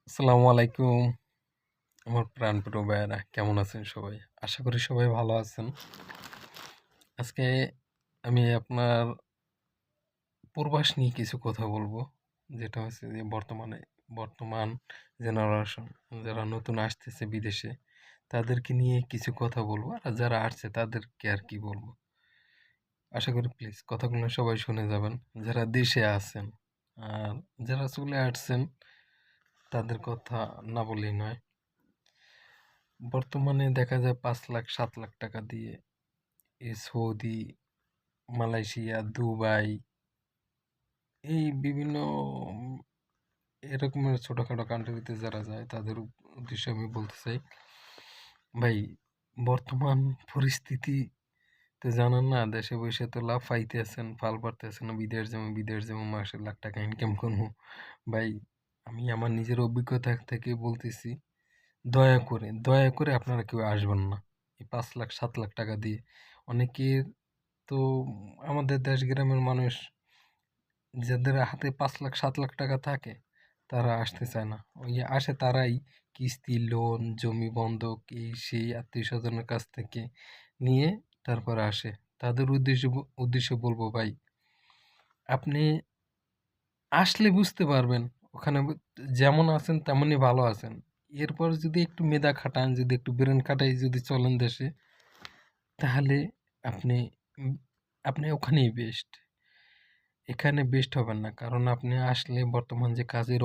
আসসালামু আলাইকুম। আমার প্রাণপ্রিয় ভাইয়েরা কেমন আছেন সবাই? আশা করি সবাই ভালো আছেন। আজকে আমি আপনার প্রবাস নিয়ে কিছু কথা বলবো। যেটা হচ্ছে যে বর্তমান জেনারেশন যারা নতুন আসতেছে বিদেশে, তাদেরকে নিয়ে কিছু কথা বলবো। আর যারা আসছে তাদেরকে আর কি বলবো। আশা করি প্লিজ কথাগুলো সবাই শুনে যাবেন। যারা দেশে আছেন আর যারা চলে আসছেন তাদের কথা না বললেই নয়। বর্তমানে দেখা যায় ৫ লাখ ৭ লাখ টাকা দিয়ে এই সৌদি, মালয়েশিয়া, দুবাই এই বিভিন্ন এরকমের ছোটখাটো কান্ট্রিতে যারা যায় তাদের উদ্দেশ্যে আমি বলতে চাই, ভাই বর্তমান পরিস্থিতি তো জানেন না, দেশে বসে তো লাভ পাইতেছেন, ফাল পারতেছেন না, বিদেশ যেমন মাসে লাখ টাকা ইনকাম করবো। ভাই আমি আমার নিজের অভিজ্ঞতা থেকে বলতেছি, দয়া করে আপনারা কেউ আসবেন না এই ৫ লাখ ৭ লাখ টাকা দিয়ে। অনেকের তো আমাদের দেশ গ্রামের মানুষ যাদের হাতে ৫ লাখ ৭ লাখ টাকা থাকে তারা আসতে চায় না। ওই আসে তারাই কিস্তি, লোন, জমি বন্ধক এই সেই আত্মীয় স্বজনের কাছ থেকে নিয়ে তারপর আসে। তাদের উদ্দেশ্যে বলবো, ভাই আপনি আসলে বুঝতে পারবেন ওখানে যেমন আছেন তেমনই ভালো আছেন। এরপর যদি একটু মেধা খাটান, যদি একটু ব্রেন খাটাই যদি চলেন দেশে, তাহলে আপনি উম আপনি ওখানেই বেস্ট। এখানে বেস্ট হবেন না। কারণ আপনি আসলে বর্তমান যে কাজের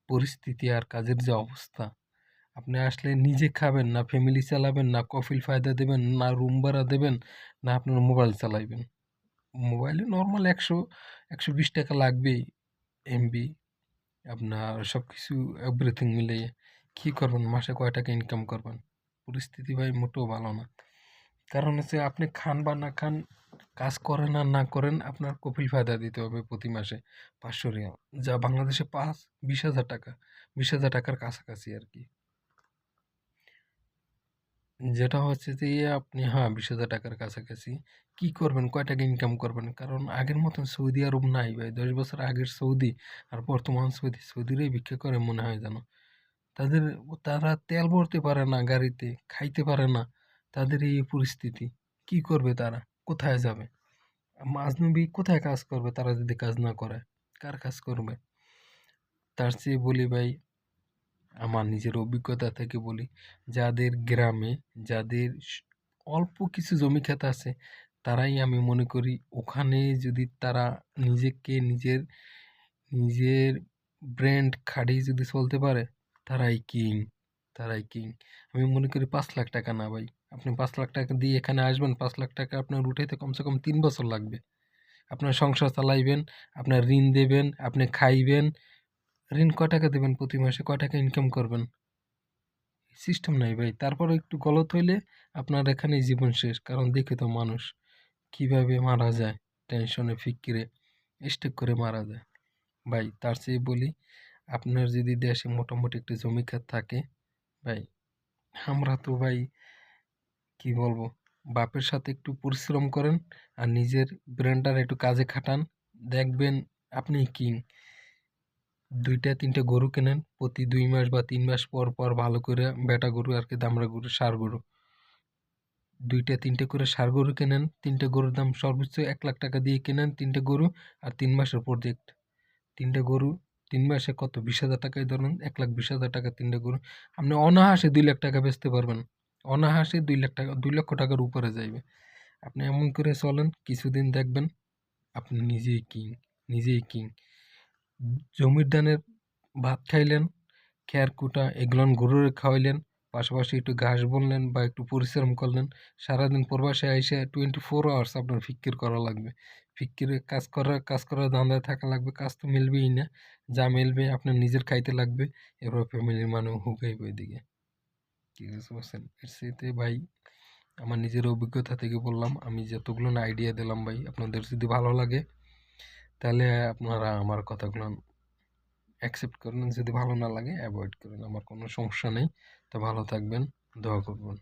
পরিস্থিতি আর কাজের যে অবস্থা, আপনি আসলে নিজে খাবেন না, ফ্যামিলি চালাবেন না, কফিল ফায়দা দেবেন না, রুম ভাড়া দেবেন না, আপনার মোবাইল চালাইবেন। মোবাইলে নরমাল ১০০-১২০ টাকা লাগবেই এমবি, আপনার সবকিছু এভরিথিং মিলিয়ে। কি করবেন? মাসে কয় টাকা ইনকাম করবেন? পরিস্থিতি ভাই মোটেও ভালো না। কারণ হচ্ছে আপনি খান বা না খান, কাজ করেন আর না করেন, আপনার কপিল ফায়দা দিতে হবে প্রতি মাসে ৫০০ রিয়াল, যা বাংলাদেশে ২০,০০০ টাকা, ২০,০০০ টাকার কাছাকাছি আর কি। যেটা হচ্ছে যে আপনি, হ্যাঁ, ২০,০০০ টাকার কাছাকাছি। কি করবেন? কয় টাকা ইনকাম করবেন? কারণ আগের মতন সৌদি আরব নাই ভাই। ১০ বছর আগের সৌদি আর বর্তমান সৌদি, সৌদিরাই ভিক্ষা করে মনে হয় যেন। তাদের তারা তেল ভরতে পারে না গাড়িতে, খাইতে পারে না। তাদের এই পরিস্থিতি। কি করবে তারা? কোথায় যাবে? আজনবী কোথায় কাজ করবে তারা যদি কাজ না করে? কার কাজ করবে? তার চেয়ে বলি ভাই, আমার নিজের অভিজ্ঞতা থেকে বলি, যাদের গ্রামে, যাদের অল্প কিছু জমি ক্ষেত আছে, তারাই আমি মনে করি ওখানে যদি তারা নিজের নিজের ব্র্যান্ড খাটিয়ে যদি চলতে পারে, তারাই কিং, তারাই কিং। আমি মনে করি ৫ লাখ টাকা না ভাই, আপনি ৫ লাখ টাকা দিয়ে এখানে আসবেন, ৫ লাখ টাকা আপনার উঠাইতে কমসে কম ৩ বছর লাগবে। আপনার সংসার চালাইবেন, আপনার ঋণ দেবেন, আপনি খাইবেন। ঋণ কয় টাকা দেবেন প্রতি মাসে? কয় টাকা ইনকাম করবেন? সিস্টেম নাই ভাই। তারপরে একটু গলত হইলে আপনার এখানেই জীবন শেষ। কারণ দেখে তো মানুষ কিভাবে মারা যায়, টেনশনে ফিক্কিরে স্ট্রোক করে মারা যায়। ভাই তার চেয়ে বলি, আপনার যদি দেশে মোটামুটি একটু জমি ক্ষেত থাকে, ভাই আমরা তো ভাই কি বলবো, বাপের সাথে একটু পরিশ্রম করেন আর নিজের ব্রেনটার একটু কাজে খাটান, দেখবেন আপনি কিং। ২টা ৩টা গরু কেনেন, প্রতি ২ মাস বা ৩ মাস পর পর ভালো করে বেটা গরু আর কি, দামড়া গরু, ষাঁড় গরু, ২টা ৩টে করে ষাঁড় গরু কেনেন। ৩টে গরুর দাম সর্বোচ্চ ১ লাখ টাকা দিয়ে কেনেন ৩টে গরু। আর ৩ মাসের প্রজেক্ট, ৩টে গরু ৩ মাসে কত? ২০,০০০ টাকায় ধরুন, ১,২০,০০০ টাকা ৩টে গরু। আপনি অনায়াসে ২ লাখ টাকা বেচতে পারবেন। অনায়াসে ২ লাখ টাকা, ২ লক্ষ টাকার উপরে যাইবে। আপনি এমন করে চলেন, কিছুদিন দেখবেন আপনি নিজেই কিং, নিজেই কিং। জমির ধানের ভাত খাইলেন, খের কুটা এগুলো গরুরে খাওয়াইলেন, পাশাপাশি একটু ঘাস বললেন বা একটু পরিশ্রম করলেন। সারাদিন প্রবাসে আইসে 24 আওয়ার্স আপনার ফিক্কির করা লাগবে। ফিক্কিরে কাজ করার ধান্দায় থাকা লাগবে। কাজ তো মিলবেই না। যা মিলবে আপনার নিজের খাইতে লাগবে। এরপর ফ্যামিলির মানুষ হুকাইবে ওইদিকে। কি বুঝতে পারছেন? এর চাইতে ভাই আমার নিজের অভিজ্ঞতা থেকে বললাম, আমি যতগুলো না আইডিয়া দিলাম ভাই, আপনাদের যদি ভালো লাগে তাহলে আপনারা আমার কথাগুলো অ্যাকসেপ্ট করুন, যদি ভালো না লাগে অ্যাভয়েড করুন। আমার কোনো সমস্যা নেই। তো ভালো থাকবেন, দোয়া করবেন।